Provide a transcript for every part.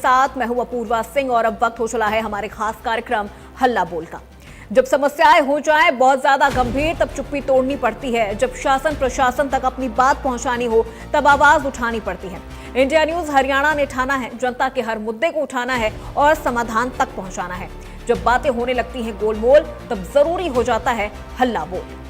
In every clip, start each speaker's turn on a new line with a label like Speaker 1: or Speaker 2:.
Speaker 1: साथ मैं हूं अपूर्वा सिंह और अब वक्त हो चला है हमारे खास कार्यक्रम हल्ला बोल का। जब समस्याएं हो जाएं बहुत ज्यादा गंभीर तब चुप्पी तोड़नी पड़ती है। जब शासन प्रशासन तक अपनी बात पहुंचानी हो तब आवाज उठानी पड़ती है। इंडिया न्यूज हरियाणा ने ठाना है जनता के हर मुद्दे को उठाना है और समाधान तक पहुंचाना है। जब बातें होने लगती हैं गोलमोल तब जरूरी हो जाता है हल्ला बोल।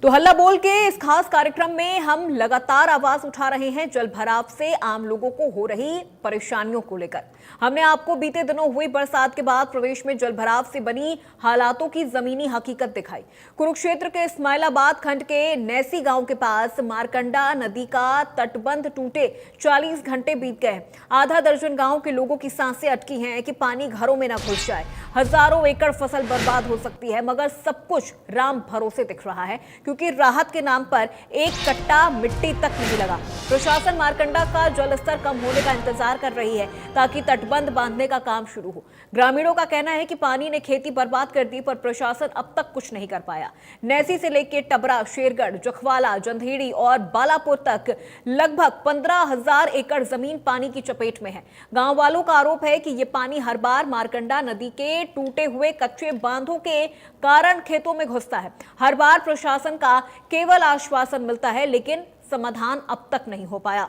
Speaker 1: तो हल्ला बोल के इस खास कार्यक्रम में हम लगातार आवाज उठा रहे हैं जल भराव से आम लोगों को हो रही परेशानियों को लेकर। हमने आपको बीते दिनों हुई बरसात के बाद प्रदेश में जल भराव से बनी हालातों की जमीनी हकीकत दिखाई। कुरुक्षेत्र के इस्माइलाबाद खंड के नैसी गांव के पास मारकंडा नदी का तटबंध टूटे 40 घंटे बीत गए। आधा दर्जन गांव के लोगों की सांसें अटकी हैं कि पानी घरों में न घुस जाए। हजारों एकड़ फसल बर्बाद हो सकती है, मगर सब कुछ राम भरोसे दिख रहा है क्योंकि राहत के नाम पर एक कट्टा मिट्टी तक नहीं लगा। प्रशासन मारकंडा का जल स्तर कम होने का इंतजार कर रही है ताकि तटबंध बांधने का काम शुरू हो। ग्रामीणों का कहना है कि पानी ने खेती बर्बाद कर दी, पर प्रशासन अब तक कुछ नहीं कर पाया। नैसी से लेकर टबरा, शेरगढ़, जखवाला, जंधेड़ी और बालापुर तक लगभग 15,000 एकड़ जमीन पानी की चपेट में है। गांव वालों का आरोप है कि ये पानी हर बार मारकंडा नदी के टूटे हुए कच्चे बांधों के कारण खेतों में घुसता है। हर बार प्रशासन का केवल आश्वासन मिलता है, लेकिन समाधान अब तक नहीं हो पाया।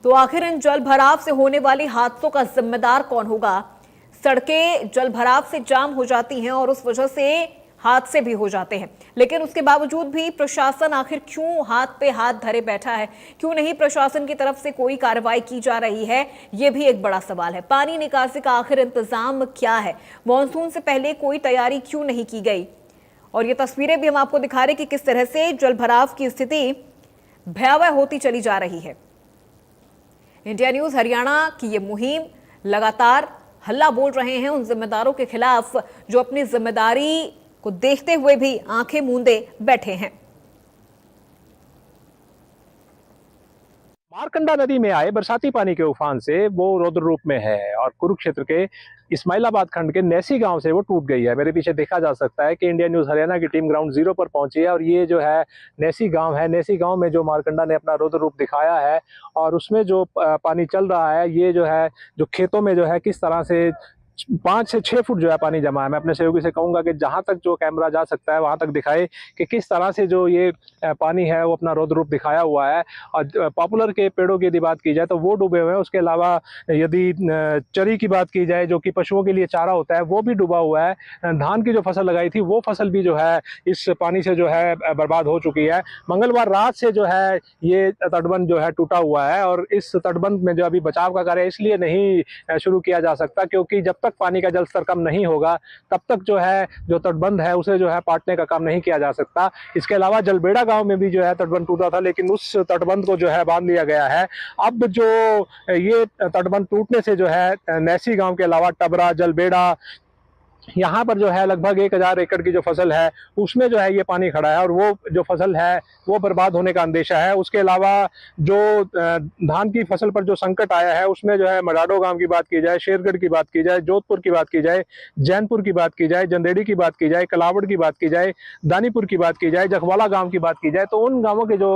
Speaker 1: तो आखिर इन जल भराव से होने वाली हादसों का जिम्मेदार कौन होगा? सड़कें जल भराव से जाम हो जाती हैं और उस वजह से हादसे भी हो जाते हैं, लेकिन उसके बावजूद भी प्रशासन आखिर क्यों हाथ पे हाथ धरे बैठा है? क्यों नहीं प्रशासन की तरफ से कोई कार्रवाई की जा रही है? यह भी एक बड़ा सवाल है। पानी निकासी का आखिर इंतजाम क्या है? मॉनसून से पहले कोई तैयारी क्यों नहीं की गई? और ये तस्वीरें भी हम आपको दिखा रहे हैं कि किस तरह से जल भराव की स्थिति भयावह होती चली जा रही है। इंडिया न्यूज हरियाणा की ये मुहिम लगातार हल्ला बोल रहे हैं उन जिम्मेदारों के खिलाफ जो अपनी जिम्मेदारी को देखते हुए भी आंखें मूंदे बैठे हैं।
Speaker 2: मारकंडा नदी में आए बरसाती पानी के उफान से वो रौद्र रूप में है और कुरुक्षेत्र के इस्माइलाबाद खंड के नैसी गांव से वो टूट गई है। मेरे पीछे देखा जा सकता है कि इंडिया न्यूज हरियाणा की टीम ग्राउंड जीरो पर पहुंची है और ये जो है नैसी गांव है। नैसी गांव में जो मारकंडा ने अपना रौद्र रूप दिखाया है और उसमें जो पानी चल रहा है, ये जो है जो खेतों में जो है किस तरह से 5 से 6 फुट जो है पानी जमा है। मैं अपने सहयोगी से कहूंगा कि जहां तक जो कैमरा जा सकता है वहां तक दिखाए कि किस तरह से जो ये पानी है वो अपना रौद्र रूप दिखाया हुआ है। और पॉपुलर के पेड़ों की यदि बात की जाए तो वो डूबे हुए हैं। उसके अलावा यदि चरी की बात की जाए जो कि पशुओं के लिए चारा होता है वो भी डूबा हुआ है। धान की जो फसल लगाई थी वो फसल भी जो है इस पानी से जो है बर्बाद हो चुकी है। मंगलवार रात से जो है ये तटबंध जो है टूटा हुआ है और इस तटबंध में जो अभी बचाव का कार्य इसलिए नहीं शुरू किया जा सकता क्योंकि जब तक पानी का जल स्तर कम नहीं होगा तब तक जो है जो तटबंध है उसे जो है पाटने का काम नहीं किया जा सकता। इसके अलावा जलबेड़ा गांव में भी जो है तटबंध टूटा था, लेकिन उस तटबंध को जो है बांध लिया गया है। अब जो ये तटबंध टूटने से जो है नैसी गांव के अलावा टबरा, जलबेड़ा, यहाँ पर जो है लगभग 1,000 एकड़ की जो फसल है उसमें जो है ये पानी खड़ा है और वो जो फसल है वो बर्बाद होने का अंदेशा है। उसके अलावा जो धान की फसल पर जो संकट आया है उसमें जो है मडाडो गांव की बात की जाए, शेरगढ़ की बात की जाए, जोधपुर की बात की जाए, जैनपुर की बात की जाए, जंदेड़ी की बात की जाए, कलावड़ की बात की जाए, दानीपुर की बात की जाए, जखवाला गाँव की बात की जाए, तो उन गाँवों के जो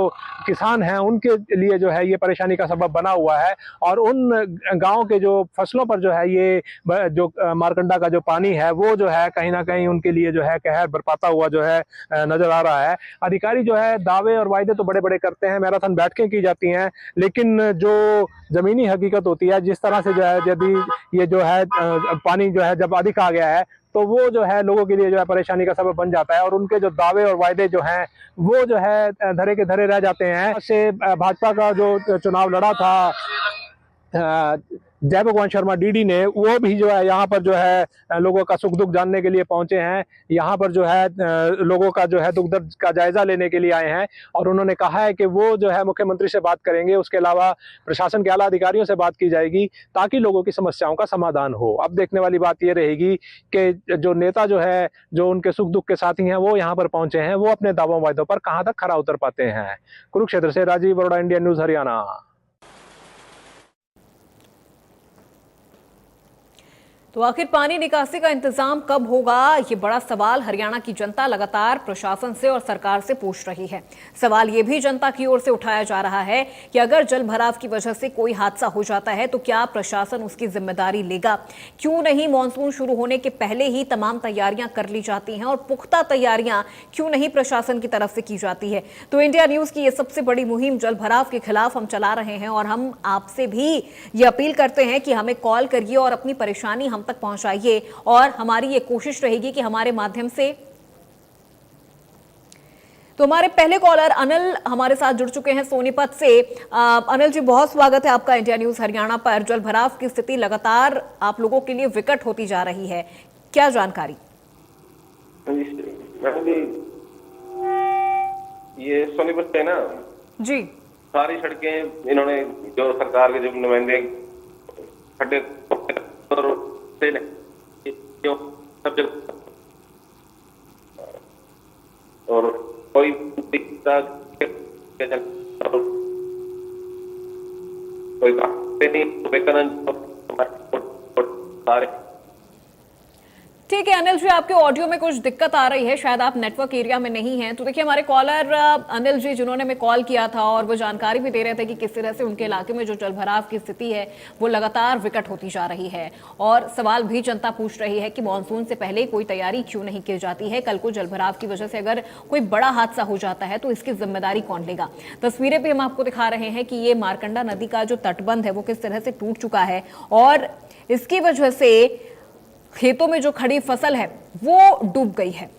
Speaker 2: किसान हैं उनके लिए जो है ये परेशानी का सबब बना हुआ है। और उन गाँव के जो फसलों पर जो है ये जो मारकंडा का जो पानी है वो जो है कहीं ना कहीं उनके लिए जो है कहर बरपाता हुआ जो है नजर आ रहा है। अधिकारी जो है दावे और वायदे तो बड़े बड़े करते हैं, मैराथन बैठकें की जाती हैं, लेकिन जो जमीनी हकीकत होती है जिस तरह से जो है यदि ये जो है पानी जो है जब अधिक आ गया है तो वो जो है लोगों के लिए जो है परेशानी का सबब बन जाता है और उनके जो दावे और वायदे जो हैं वो जो है धरे के धरे रह जाते हैं। से भाजपा का जो चुनाव लड़ा था जय भगवान शर्मा डीडी ने, वो भी जो है यहाँ पर जो है लोगों का सुख दुख जानने के लिए पहुंचे हैं। यहाँ पर जो है लोगों का जो है दुख दर्द का जायजा लेने के लिए आए हैं और उन्होंने कहा है कि वो जो है मुख्यमंत्री से बात करेंगे, उसके अलावा प्रशासन के आला अधिकारियों से बात की जाएगी ताकि लोगों की समस्याओं का समाधान हो। अब देखने वाली बात ये रहेगी कि जो नेता जो है जो उनके सुख दुख के साथी हैं वो यहाँ पर पहुंचे हैं, वो अपने दावों वायदों पर कहाँ तक खरा उतर पाते हैं। कुरुक्षेत्र से राजीव अरोड़ा, इंडिया न्यूज हरियाणा।
Speaker 1: तो आखिर पानी निकासी का इंतजाम कब होगा, ये बड़ा सवाल हरियाणा की जनता लगातार प्रशासन से और सरकार से पूछ रही है। सवाल ये भी जनता की ओर से उठाया जा रहा है कि अगर जल भराव की वजह से कोई हादसा हो जाता है तो क्या प्रशासन उसकी जिम्मेदारी लेगा। क्यों नहीं मानसून शुरू होने के पहले ही तमाम तैयारियां कर ली जाती हैं और पुख्ता तैयारियां क्यों नहीं प्रशासन की तरफ से की जाती है। तो इंडिया न्यूज की ये सबसे बड़ी मुहिम जल भराव के खिलाफ हम चला रहे हैं और हम आपसे भी ये अपील करते हैं कि हमें कॉल करिए और अपनी परेशानी हम तक पहुंचाइए और हमारी ये कोशिश रहेगी कि हमारे माध्यम से। तो हमारे पहले कॉलर अनिल हमारे साथ जुड़ चुके हैं सोनीपत से। अनिल जी, बहुत स्वागत है आपका इंडिया न्यूज हरियाणा पर। जल भराव की स्थिति लगातार आप लोगों के लिए विकट होती जा रही है, क्या जानकारी?
Speaker 3: ये सोनीपत है ना
Speaker 1: जी,
Speaker 3: सारी सड़कें इन्होंने जो सरकार के जो नुमाइंदे खड्डे जो सब जगह और कोई सारे।
Speaker 1: ठीक है अनिल जी, आपके ऑडियो में कुछ दिक्कत आ रही है, शायद आप नेटवर्क एरिया में नहीं हैं। तो देखिए, हमारे कॉलर अनिल जी जिन्होंने हमें कॉल किया था और वो जानकारी भी दे रहे थे कि किस तरह से उनके इलाके में जो जलभराव की स्थिति है वो लगातार विकट होती जा रही है और सवाल भी जनता पूछ रही है कि मानसून से पहले कोई तैयारी क्यों नहीं की जाती है। कल को जलभराव की वजह से अगर कोई बड़ा हादसा हो जाता है तो इसकी जिम्मेदारी कौन लेगा। तस्वीरें भी हम आपको दिखा रहे हैं कि ये मारकंडा नदी का जो तटबंध है वो किस तरह से टूट चुका है और इसकी वजह से खेतों में जो खड़ी फसल है वो डूब गई है।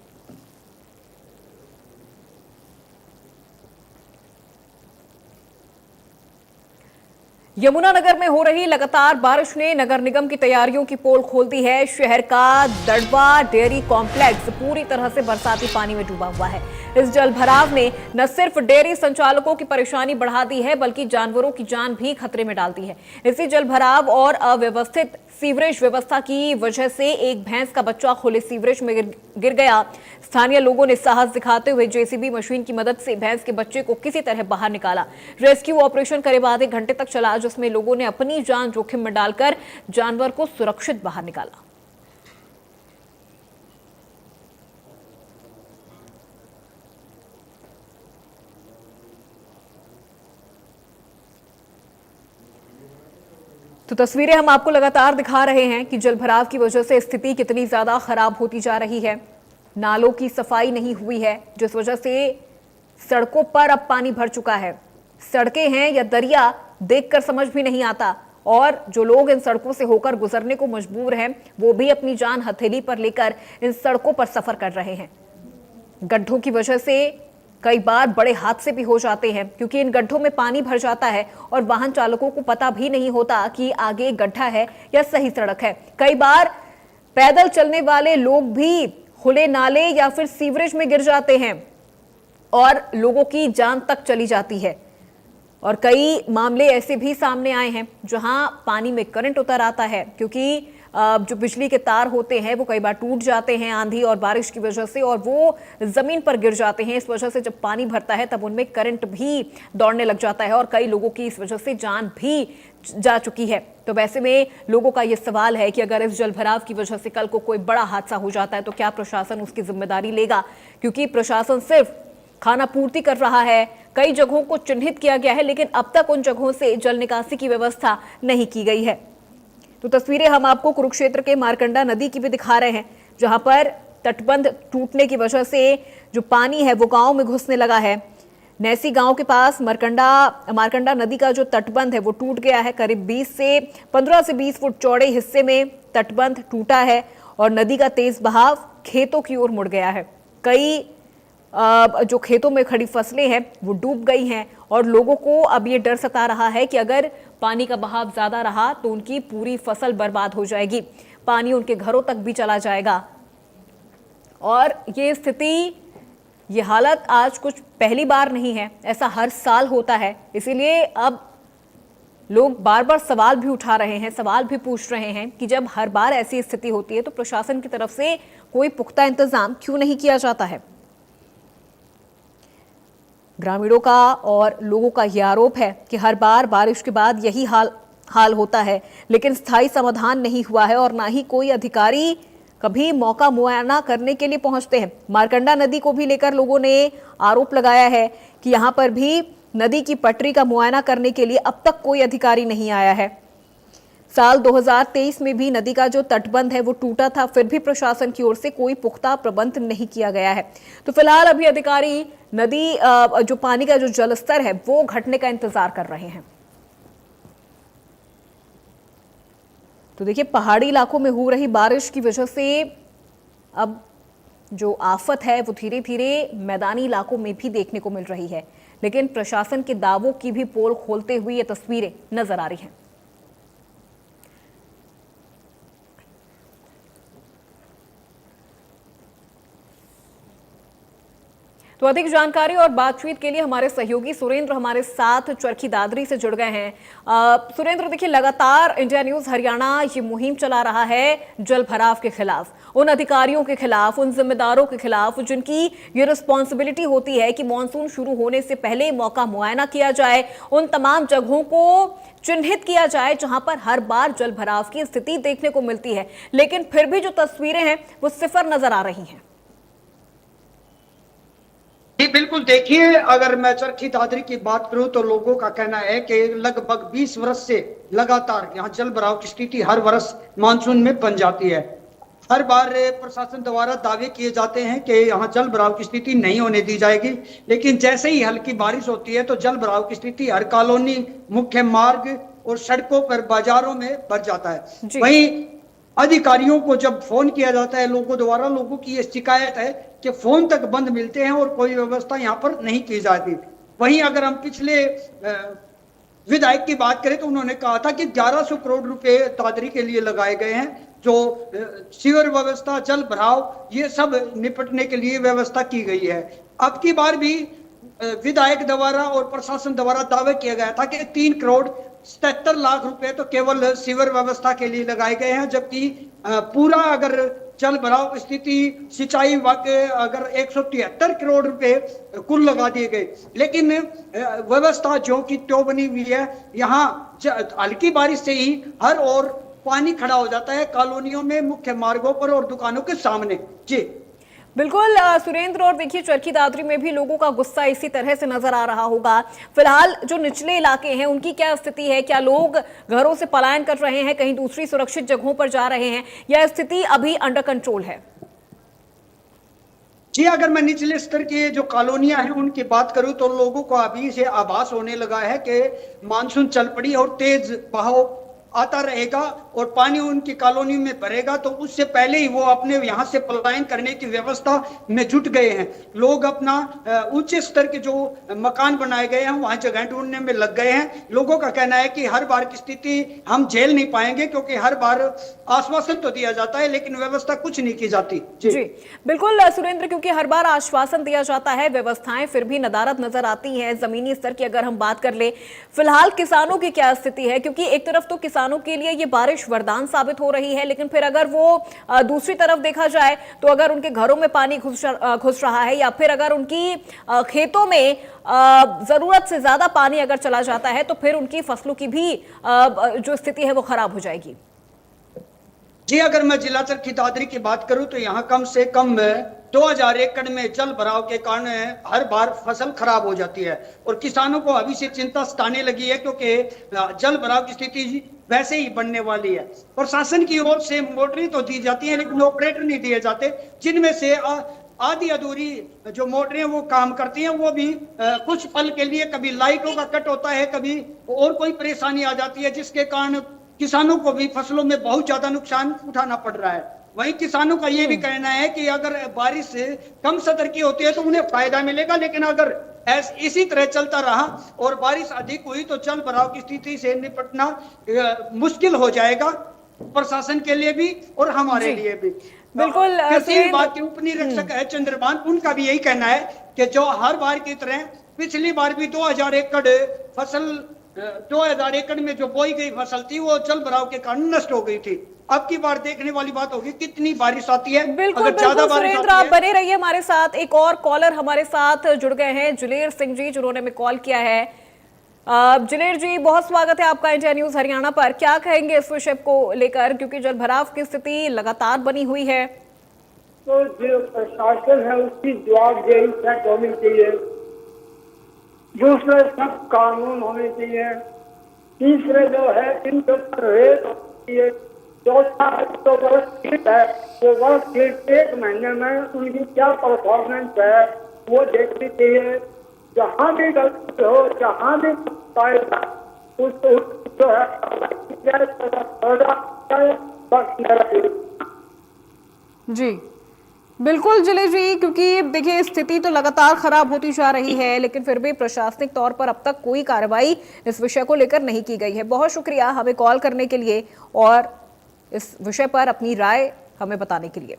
Speaker 1: यमुनानगर में हो रही लगातार बारिश ने नगर निगम की तैयारियों की पोल खोल दी है। शहर का दड़वा डेयरी कॉम्प्लेक्स पूरी तरह से बरसाती पानी में डूबा हुआ है। इस जलभराव ने न सिर्फ डेयरी संचालकों की परेशानी बढ़ा दी है बल्कि जानवरों की जान भी खतरे में डाल दी है। इसी जलभराव और अव्यवस्थित सीवरेज व्यवस्था की वजह से एक भैंस का बच्चा खुले सीवरेज में गिर गया। स्थानीय लोगों ने साहस दिखाते हुए जेसीबी मशीन की मदद से भैंस के बच्चे को किसी तरह बाहर निकाला। रेस्क्यू ऑपरेशन करीब आधे घंटे तक चला जिसमें लोगों ने अपनी जान जोखिम में डालकर जानवर को सुरक्षित बाहर निकाला। तो तस्वीरें हम आपको लगातार दिखा रहे हैं कि जलभराव की वजह से स्थिति कितनी ज्यादा खराब होती जा रही है। नालों की सफाई नहीं हुई है जिस वजह से सड़कों पर अब पानी भर चुका है। सड़कें हैं या दरिया देखकर समझ भी नहीं आता और जो लोग इन सड़कों से होकर गुजरने को मजबूर हैं वो भी अपनी जान हथेली पर लेकर इन सड़कों पर सफर कर रहे हैं। गड्ढों की वजह से कई बार बड़े हादसे भी हो जाते हैं क्योंकि इन गड्ढों में पानी भर जाता है और वाहन चालकों को पता भी नहीं होता कि आगे गड्ढा है या सही सड़क है। कई बार पैदल चलने वाले लोग भी खुले नाले या फिर सीवरेज में गिर जाते हैं और लोगों की जान तक चली जाती है। और कई मामले ऐसे भी सामने आए हैं जहां पानी में करंट उतर आता है क्योंकि जो बिजली के तार होते हैं वो कई बार टूट जाते हैं आंधी और बारिश की वजह से और वो जमीन पर गिर जाते हैं। इस वजह से जब पानी भरता है तब उनमें करंट भी दौड़ने लग जाता है और कई लोगों की इस वजह से जान भी जा चुकी है। तो वैसे में लोगों का ये सवाल है कि अगर इस जलभराव की वजह से कल को कोई बड़ा हादसा हो जाता है तो क्या प्रशासन उसकी जिम्मेदारी लेगा, क्योंकि प्रशासन सिर्फ खाना पूर्ति कर रहा है। कई जगहों को चिन्हित किया गया है लेकिन अब तक उन जगहों से जल निकासी की व्यवस्था नहीं की गई है। तो तस्वीरें हम आपको कुरुक्षेत्र के मारकंडा नदी की भी दिखा रहे हैं जहां पर तटबंध टूटने की वजह से जो पानी है वो गांव में घुसने लगा है। नैसी गांव के पास मारकंडा नदी का जो तटबंध है वो टूट गया है। करीब 15 से 20 फुट चौड़े हिस्से में तटबंध टूटा है और नदी का तेज बहाव खेतों की ओर मुड़ गया है। कई जो खेतों में खड़ी फसलें हैं वो डूब गई हैं और लोगों को अब ये डर सता रहा है कि अगर पानी का बहाव ज्यादा रहा तो उनकी पूरी फसल बर्बाद हो जाएगी, पानी उनके घरों तक भी चला जाएगा। और ये स्थिति, ये हालत आज कुछ पहली बार नहीं है, ऐसा हर साल होता है। इसीलिए अब लोग बार बार सवाल भी उठा रहे हैं, सवाल भी पूछ रहे हैं कि जब हर बार ऐसी स्थिति होती है तो प्रशासन की तरफ से कोई पुख्ता इंतजाम क्यों नहीं किया जाता है। ग्रामीणों का और लोगों का यह आरोप है कि हर बार बारिश के बाद यही हाल होता है, लेकिन स्थायी समाधान नहीं हुआ है और ना ही कोई अधिकारी कभी मौका मुआयना करने के लिए पहुंचते हैं। मारकंडा नदी को भी लेकर लोगों ने आरोप लगाया है कि यहां पर भी नदी की पटरी का मुआयना करने के लिए अब तक कोई अधिकारी नहीं आया है। साल 2023 में भी नदी का जो तटबंध है वो टूटा था, फिर भी प्रशासन की ओर से कोई पुख्ता प्रबंध नहीं किया गया है। तो फिलहाल अभी अधिकारी नदी जो पानी का जो जलस्तर है वो घटने का इंतजार कर रहे हैं। तो देखिए, पहाड़ी इलाकों में हो रही बारिश की वजह से अब जो आफत है वो धीरे धीरे मैदानी इलाकों में भी देखने को मिल रही है, लेकिन प्रशासन के दावों की भी पोल खोलते हुए ये तस्वीरें नजर आ रही हैं। तो अधिक जानकारी और बातचीत के लिए हमारे सहयोगी सुरेंद्र हमारे साथ चरखी दादरी से जुड़ गए हैं। सुरेंद्र, देखिए, लगातार इंडिया न्यूज हरियाणा ये मुहिम चला रहा है जल भराव के खिलाफ, उन अधिकारियों के खिलाफ, उन जिम्मेदारों के खिलाफ जिनकी ये रिस्पॉन्सिबिलिटी होती है कि मानसून शुरू होने से पहले मौका मुआयना किया जाए, उन तमाम जगहों को चिन्हित किया जाए जहां पर हर बार जल भराव की स्थिति देखने को मिलती है, लेकिन फिर भी जो तस्वीरें हैं वो सिफर नजर आ रही हैं।
Speaker 4: जी बिल्कुल, देखिए, अगर मैं चरखी दादरी की बात करूं तो लोगों का कहना है कि लगभग 20 वर्ष से लगातार यहाँ जल भराव की स्थिति हर वर्ष मानसून में बन जाती है। हर बार प्रशासन द्वारा दावे किए जाते हैं कि यहाँ जल भराव की स्थिति नहीं होने दी जाएगी, लेकिन जैसे ही हल्की बारिश होती है तो जल भराव की स्थिति हर कॉलोनी, मुख्य मार्ग और सड़कों पर, बाजारों में बढ़ जाता है। वहीं अधिकारियों को जब फोन किया जाता है लोगों द्वारा, लोगों की ये शिकायत है कि फोन तक बंद मिलते हैं और कोई व्यवस्था यहाँ पर नहीं की जाती। वहीं अगर हम पिछले विधायक की बात करें तो उन्होंने कहा था कि 1100 करोड़ रुपए दादरी के लिए लगाए गए हैं, जो सीवर व्यवस्था, जल भराव, ये सब निपटने के लिए व्यवस्था की गई है। अब की बार भी विधायक द्वारा और प्रशासन द्वारा दावा किया गया था कि 3 करोड़ 77 लाख रुपए तो केवल सीवर व्यवस्था के लिए लगाए गए हैं, जबकि पूरा अगर जल भराव स्थिति, सिंचाई विभाग अगर 173 करोड़ रुपए कुल लगा दिए गए, लेकिन व्यवस्था जो कि त्यों बनी हुई है। यहाँ हल्की बारिश से ही हर ओर पानी खड़ा हो जाता है, कॉलोनियों में, मुख्य मार्गों पर और दुकानों के सामने। जी
Speaker 1: बिल्कुल सुरेंद्र, और देखिए, चरखी दादरी में भी लोगों का गुस्सा इसी तरह से नजर आ रहा होगा। फिलहाल जो निचले इलाके हैं उनकी क्या स्थिति है? क्या लोग घरों से पलायन कर रहे हैं, कहीं दूसरी सुरक्षित जगहों पर जा रहे हैं, या स्थिति अभी अंडर कंट्रोल है?
Speaker 4: जी, अगर मैं निचले स्तर की जो कॉलोनियां हैं उनकी बात करूं तो लोगों को अभी से आभास होने लगा है कि मानसून चल पड़ी और तेज बहाव आता रहेगा और पानी उनकी कॉलोनी में भरेगा, तो उससे पहले ही वो अपने यहाँ से पलायन करने की व्यवस्था में जुट गए हैं। लोग अपना ऊंचे स्तर के जो मकान बनाए गए हैं वहां जगह ढूंढने में लग गए हैं। लोगों का कहना है कि हर बार की स्थिति हम झेल नहीं पाएंगे, क्योंकि हर बार आश्वासन तो दिया जाता है लेकिन व्यवस्था कुछ नहीं की जाती।
Speaker 1: जी बिल्कुल सुरेंद्र, क्योंकि हर बार आश्वासन दिया जाता है, व्यवस्थाएं फिर भी नदारद नजर आती हैं जमीनी स्तर की। अगर हम बात कर ले फिलहाल किसानों की क्या स्थिति है, क्योंकि एक तरफ तो किसानों के लिए ये बारिश वरदान साबित हो रही है, लेकिन फिर अगर वो दूसरी तरफ देखा जाए तो अगर उनके घरों में पानी घुस रहा है, या फिर अगर उनकी खेतों में जरूरत से ज्यादा पानी अगर चला जाता है, तो फिर उनकी फसलों की भी जो स्थिति है वो खराब हो जाएगी।
Speaker 4: जी, अगर मैं जिला चरखी दादरी की बात करूं तो यहाँ कम से कम 2000 एकड़ में जल भराव के कारण हर बार फसल खराब हो जाती है और किसानों को अभी से चिंता सताने लगी है, क्योंकि जल भराव की स्थिति वैसे ही बनने वाली है। प्रशासन की ओर से मोटरें तो दी जाती हैं लेकिन ऑपरेटर नहीं दिए जाते, जिनमें से आधी अधूरी जो मोटरें वो काम करती हैं, वो भी कुछ पल के लिए, कभी लाइटों का कट होता है, कभी और कोई परेशानी आ जाती है, जिसके कारण किसानों को भी फसलों में बहुत ज्यादा नुकसान उठाना पड़ रहा है। वहीं किसानों का ये भी कहना है कि अगर बारिश कम सतर की होती है तो उन्हें फायदा मिलेगा, लेकिन अगर इसी तरह चलता रहा और बारिश अधिक हुई तो जल भराव की स्थिति से निपटना मुश्किल हो जाएगा, प्रशासन के लिए भी और हमारे लिए भी।
Speaker 1: बिल्कुल
Speaker 4: बात के उप निरीक्षक है चंद्रभान, उनका भी यही कहना है कि जो हर बार की तरह पिछली बार भी 2000 एकड़ फसल 2000 एकड़ में जो बोई गई फसल थी वो जल भराव के कारण नष्ट हो गई थी। अब की बार देखने वाली बात होगी कितनी बारिश आती है।
Speaker 1: बिल्कुल बिल्कुल सुरेंद्र, आप बने रहिए हमारे साथ। एक और कॉलर हमारे साथ जुड़ गए हैं, जुलेर सिंह जी, जिन्होंने हमें कॉल किया है। जिलेर जी, बहुत स्वागत है आपका इंडिया न्यूज हरियाणा पर। क्या कहेंगे इस विषय को लेकर, क्योंकि जल भराव की स्थिति लगातार बनी हुई है?
Speaker 5: तो जो प्रशासन है उसकी जवाबदेही सेट होनी चाहिए, दूसरे सब कानून होने चाहिए, तीसरे जो है इनके ऊपर रेट होनी चाहिए, चौथा जो वर्ष सीट है वो वर्ष सीट 1 महीने में उनकी क्या परफॉर्मेंस है वो देखनी चाहिए। जहाँ भी गलती हो, जहाँ भी पाएगा उसको जो है
Speaker 1: जी बिल्कुल जिले जी, क्योंकि देखिए स्थिति तो लगातार खराब होती जा रही है, लेकिन फिर भी प्रशासनिक तौर पर अब तक कोई कार्रवाई इस विषय को लेकर नहीं की गई है। बहुत शुक्रिया हमें कॉल करने के लिए और इस विषय पर अपनी राय हमें बताने के लिए।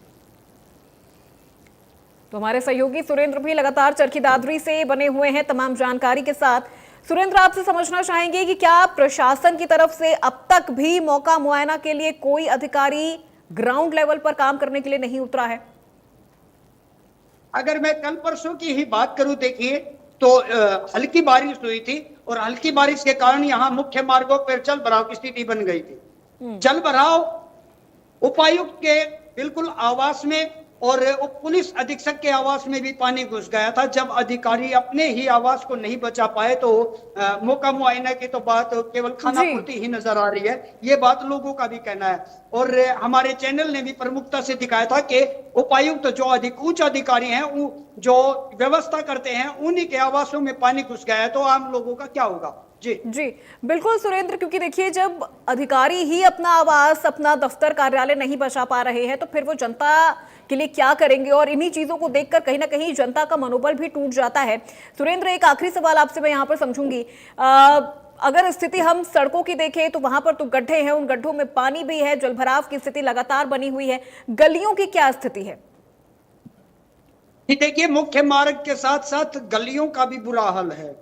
Speaker 1: तो हमारे सहयोगी सुरेंद्र भी लगातार चरखी दादरी से बने हुए हैं तमाम जानकारी के साथ। सुरेंद्र, आपसे समझना चाहेंगे कि क्या प्रशासन की तरफ से अब तक भी मौका मुआयना के लिए कोई अधिकारी ग्राउंड लेवल पर काम करने के लिए नहीं उतरा है?
Speaker 4: अगर मैं कल परसों की ही बात करूं, देखिए तो हल्की बारिश हुई थी और हल्की बारिश के कारण यहाँ मुख्य मार्गों पर जल भराव की स्थिति बन गई थी। जल भराव उपायुक्त के बिल्कुल आवास में और पुलिस अधीक्षक के आवास में भी पानी घुस गया था। जब अधिकारी अपने ही आवास को नहीं बचा पाए तो मौका मुआयना की तो बात केवल खाना पूर्ति ही नजर आ रही है, ये बात लोगों का भी कहना है। और हमारे चैनल ने भी प्रमुखता से दिखाया था कि उपायुक्त जो उच्च अधिकारी हैं, जो व्यवस्था करते हैं, उन्हीं के आवासों में पानी घुस गया है, तो आम लोगों का क्या होगा? जी
Speaker 1: बिल्कुल सुरेंद्र, क्योंकि देखिए जब अधिकारी ही अपना आवास, अपना दफ्तर, कार्यालय नहीं बचा पा रहे हैं तो फिर वो जनता के लिए क्या करेंगे? और इन्हीं चीजों को देखकर कहीं ना कहीं जनता का मनोबल भी टूट जाता है। सुरेंद्र, एक आखिरी सवाल आपसे मैं यहाँ पर समझूंगी। अगर स्थिति हम सड़कों की देखें तो वहां पर तो गड्ढे हैं, उन गड्ढों में पानी भी है, जलभराव की स्थिति लगातार बनी हुई है। गलियों की क्या स्थिति है?
Speaker 4: देखिए मुख्य मार्ग के साथ साथ गलियों का भी बुरा हाल है,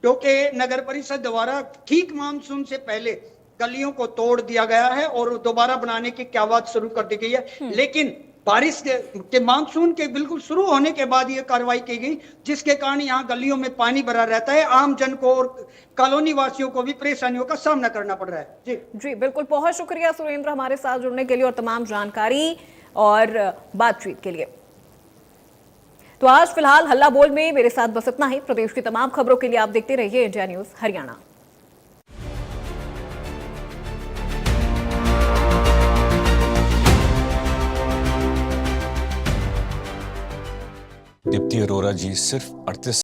Speaker 4: क्योंकि नगर परिषद द्वारा ठीक मानसून से पहले गलियों को तोड़ दिया गया है और दोबारा बनाने की क्या बात शुरू कर दी गई है। लेकिन बारिश के मानसून के बिल्कुल शुरू होने के बाद ये कार्रवाई की गई, जिसके कारण यहाँ गलियों में पानी भरा रहता है। आम जन को और कॉलोनी वासियों को भी परेशानियों का सामना करना पड़ रहा है।
Speaker 1: जी बिल्कुल, बहुत शुक्रिया सुरेंद्र हमारे साथ जुड़ने के लिए और तमाम जानकारी और बातचीत के लिए। तो आज फिलहाल हल्ला बोल में मेरे साथ बस इतना ही। प्रदेश की तमाम खबरों के लिए आप देखते रहिए इंडिया न्यूज हरियाणा।
Speaker 6: दीप्ति अरोरा जी सिर्फ 38